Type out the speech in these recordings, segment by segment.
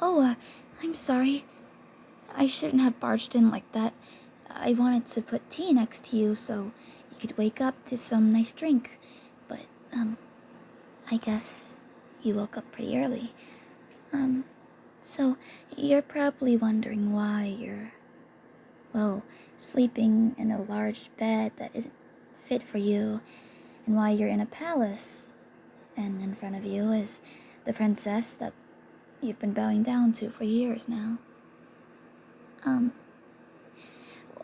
Oh, I'm sorry. I shouldn't have barged in like that. I wanted to put tea next to you so you could wake up to some nice drink. But, I guess you woke up pretty early. Um, so you're probably wondering why you're, well, sleeping in a large bed that isn't fit for you, and why you're in a palace, and in front of you is the princess that you've been bowing down to for years now. Um,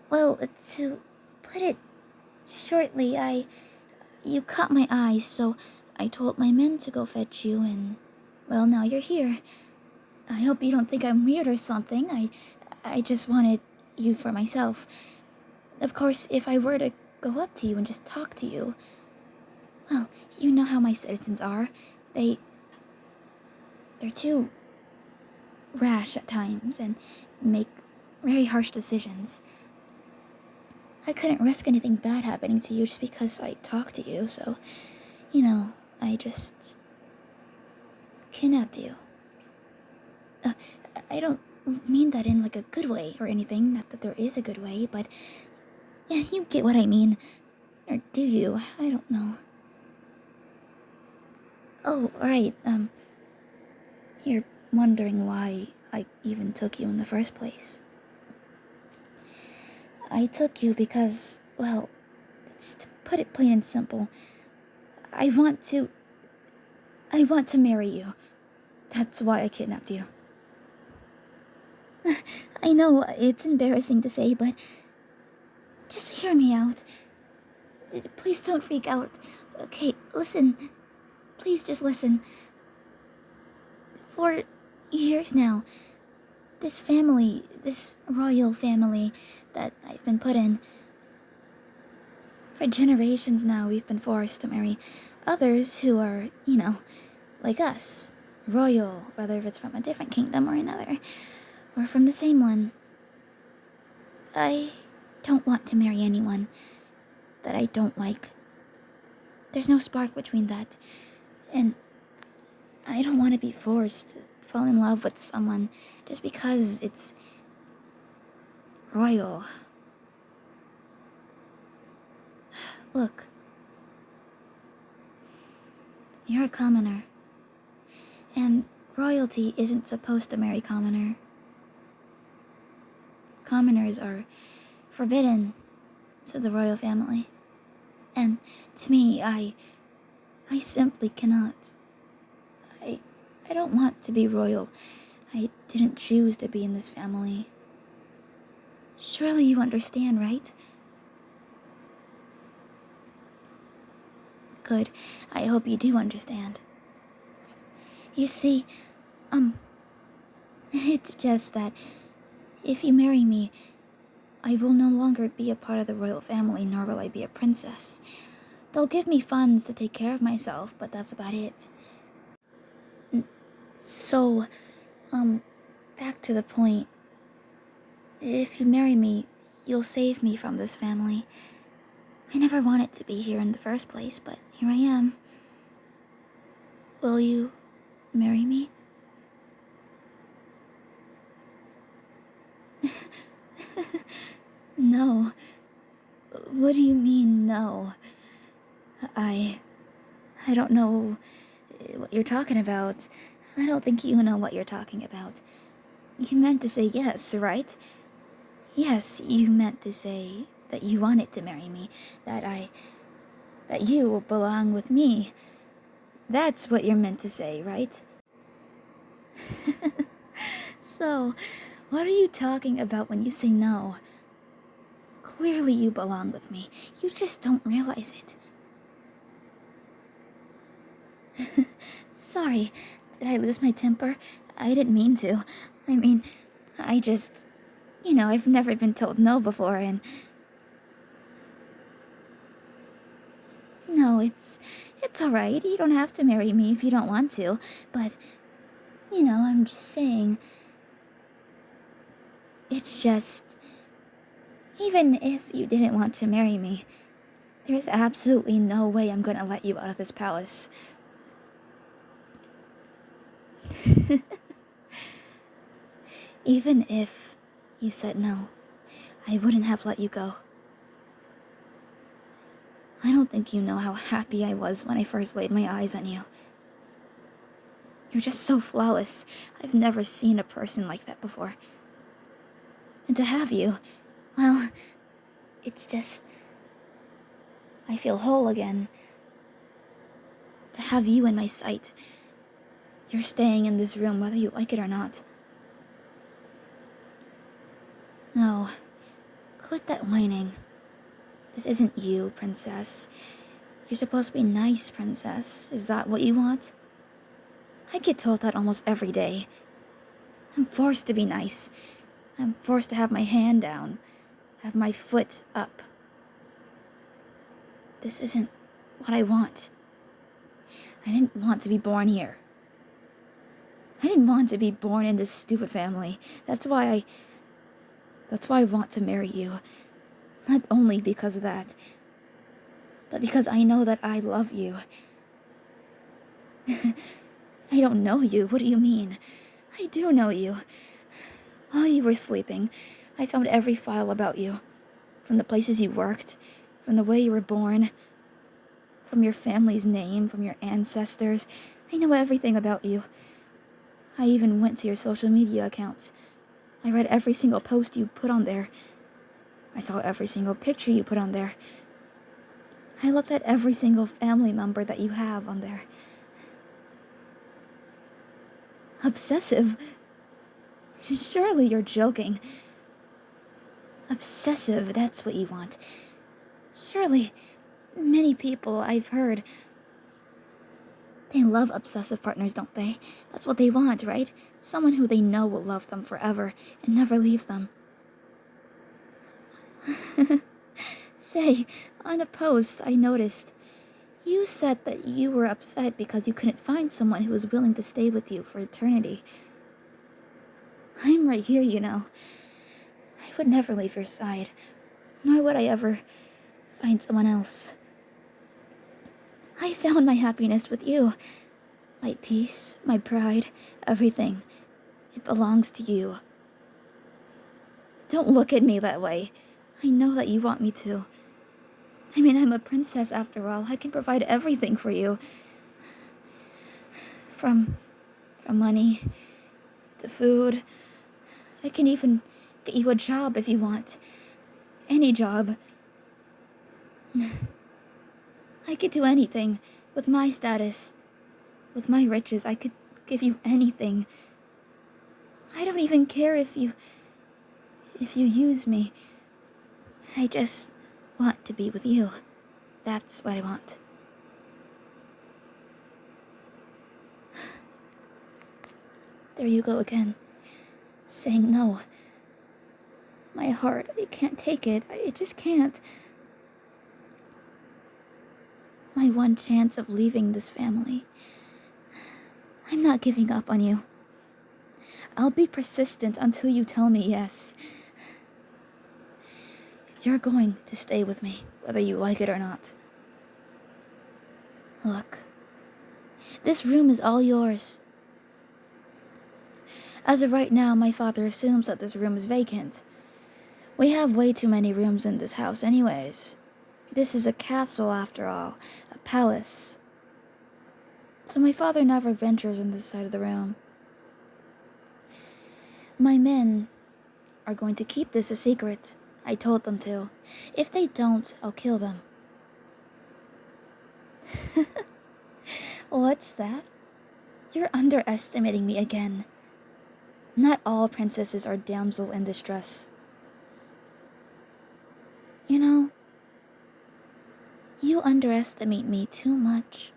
well, to put it shortly, you caught my eye, so I told my men to go fetch you, and, well, now you're here. I hope you don't think I'm weird or something. I just wanted you for myself. Of course, if I were to go up to you and just talk to you, well, you know how my citizens are. They're too rash at times and make very harsh decisions. I couldn't risk anything bad happening to you just because I talked to you, so, I just kidnapped you. I don't mean that in like a good way or anything, not that there is a good way, but yeah, you get what I mean. Or do you? I don't know. Oh, right, you're wondering why I even took you in the first place. I took you because, well, it's to put it plain and simple. I want to marry you. That's why I kidnapped you. I know it's embarrassing to say, but just hear me out. Please don't freak out. Okay, listen. Please just listen. For years now, this family, this royal family that I've been put in, for generations now we've been forced to marry others who are, like us. Royal, whether if it's from a different kingdom or another, or from the same one. I don't want to marry anyone that I don't like. There's no spark between that, and I don't want to be forced to fall in love with someone just because it's royal. Look, you're a commoner, and royalty isn't supposed to marry commoner. Commoners are forbidden to the royal family, and to me, I simply cannot. I don't want to be royal. I didn't choose to be in this family. Surely you understand, right? Good. I hope you do understand. You see, it's just that if you marry me, I will no longer be a part of the royal family, nor will I be a princess. They'll give me funds to take care of myself, but that's about it. So, back to the point. If you marry me, you'll save me from this family. I never wanted to be here in the first place, but here I am. Will you marry me? No. What do you mean, no? I don't know what you're talking about. I don't think you know what you're talking about. You meant to say yes, right? Yes, you meant to say that you wanted to marry me, that you belong with me. That's what you're meant to say, right? So, what are you talking about when you say no? Clearly you belong with me. You just don't realize it. Sorry, did I lose my temper? I didn't mean to. I mean, I just... I've never been told no before, and... No, it's alright. You don't have to marry me if you don't want to, but... I'm just saying... It's just... Even if you didn't want to marry me, there's absolutely no way I'm gonna let you out of this palace. Even if you said no, I wouldn't have let you go. I don't think you know how happy I was when I first laid my eyes on you. You're just so flawless. I've never seen a person like that before. And to have you, well, it's just... I feel whole again. To have you in my sight. You're staying in this room whether you like it or not. No, quit that whining. This isn't you, princess. You're supposed to be nice, princess. Is that what you want? I get told that almost every day. I'm forced to be nice. I'm forced to have my hand down, have my foot up. This isn't what I want. I didn't want to be born here. I didn't want to be born in this stupid family. That's why I want to marry you. Not only because of that, but because I know that I love you. I don't know you. What do you mean? I do know you. While you were sleeping, I found every file about you. From the places you worked, from the way you were born, from your family's name, from your ancestors. I know everything about you. I even went to your social media accounts. I read every single post you put on there. I saw every single picture you put on there. I looked at every single family member that you have on there. Obsessive? Surely you're joking. Obsessive, that's what you want. Surely, many people I've heard, they love obsessive partners, don't they? That's what they want, right? Someone who they know will love them forever and never leave them. Say, on a post I noticed, you said that you were upset because you couldn't find someone who was willing to stay with you for eternity. I'm right here, you know. I would never leave your side, nor would I ever find someone else. I found my happiness with you. My peace, my pride, everything. It belongs to you. Don't look at me that way. I know that you want me to. I mean, I'm a princess after all. I can provide everything for you. From money to food. I can even get you a job if you want. Any job. I could do anything with my status. With my riches, I could give you anything. I don't even care if you use me. I just want to be with you. That's what I want. There you go again, saying no. My heart, I can't take it. I just can't. My one chance of leaving this family. I'm not giving up on you. I'll be persistent until you tell me yes. You're going to stay with me, whether you like it or not. Look, this room is all yours. As of right now, my father assumes that this room is vacant. We have way too many rooms in this house anyways. This is a castle after all, a palace. So my father never ventures on this side of the room. My men are going to keep this a secret. I told them to. If they don't, I'll kill them. What's that? You're underestimating me again. Not all princesses are damsel in distress. You know, you underestimate me too much.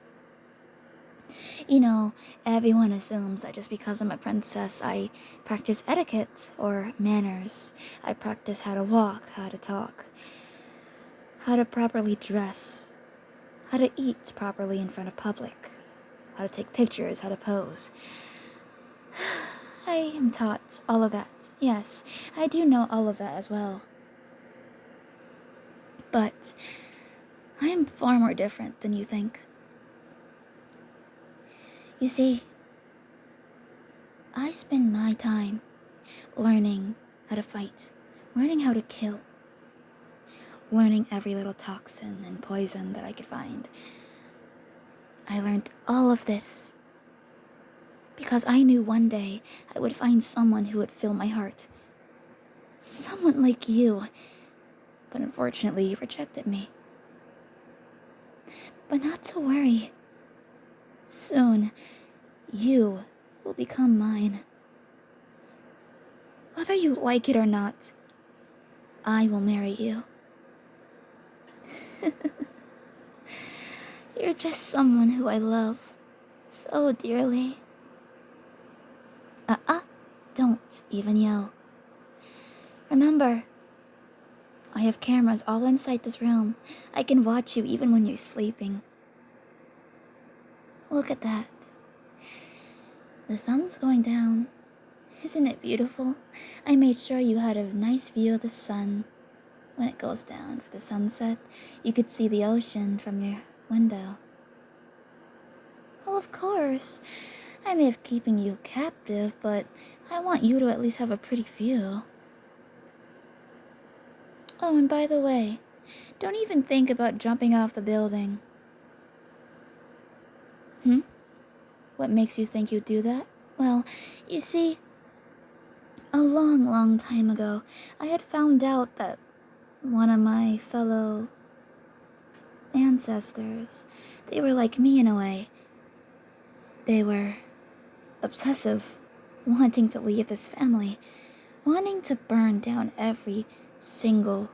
You know, everyone assumes that just because I'm a princess, I practice etiquette or manners. I practice how to walk, how to talk, how to properly dress, how to eat properly in front of public, how to take pictures, how to pose. I am taught all of that. Yes, I do know all of that as well. But I am far more different than you think. You see, I spend my time learning how to fight, learning how to kill, learning every little toxin and poison that I could find. I learned all of this because I knew one day I would find someone who would fill my heart. Someone like you, but unfortunately you rejected me. But not to worry. Soon, you will become mine. Whether you like it or not, I will marry you. You're just someone who I love so dearly. Don't even yell. Remember, I have cameras all inside this room. I can watch you even when you're sleeping. Look at that. The sun's going down. Isn't it beautiful? I made sure you had a nice view of the sun. When it goes down for the sunset, you could see the ocean from your window. Well, of course. I may have keeping you captive, but I want you to at least have a pretty view. Oh, and by the way, don't even think about jumping off the building. What makes you think you'd do that? Well, you see, a long, long time ago, I had found out that one of my fellow ancestors, they were like me in a way. They were obsessive, wanting to leave this family, wanting to burn down every single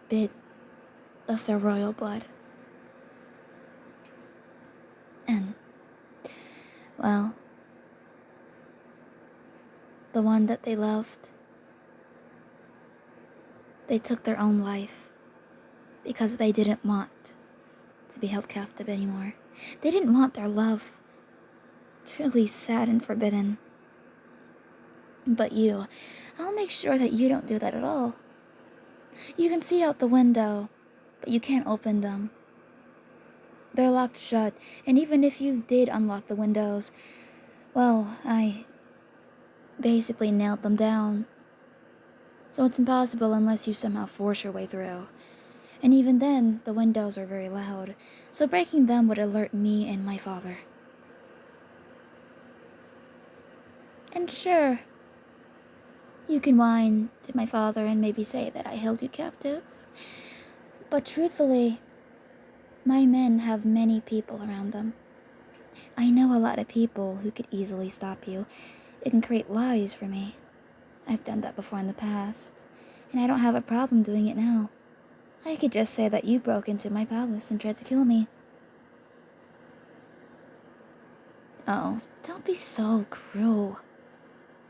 bit of their royal blood. And, well, the one that they loved, they took their own life because they didn't want to be held captive anymore. They didn't want their love truly sad and forbidden. But you, I'll make sure that you don't do that at all. You can see out the window, but you can't open them. They're locked shut, and even if you did unlock the windows, well, I basically nailed them down. So it's impossible unless you somehow force your way through. And even then, the windows are very loud, so breaking them would alert me and my father. And sure, you can whine to my father and maybe say that I held you captive. But truthfully, my men have many people around them. I know a lot of people who could easily stop you. It can create lies for me. I've done that before in the past, and I don't have a problem doing it now. I could just say that you broke into my palace and tried to kill me. Oh, don't be so cruel.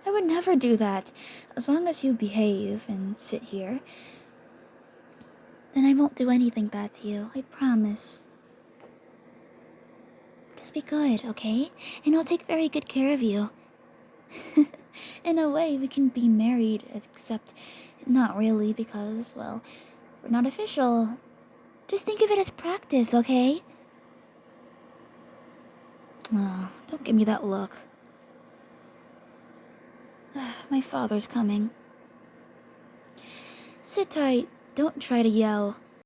I would never do that. As long as you behave and sit here, then I won't do anything bad to you, I promise. Just be good, okay? And I'll take very good care of you. In a way, we can be married, except not really because, well, we're not official. Just think of it as practice, okay? Oh, don't give me that look. My father's coming. Sit tight. Don't try to yell.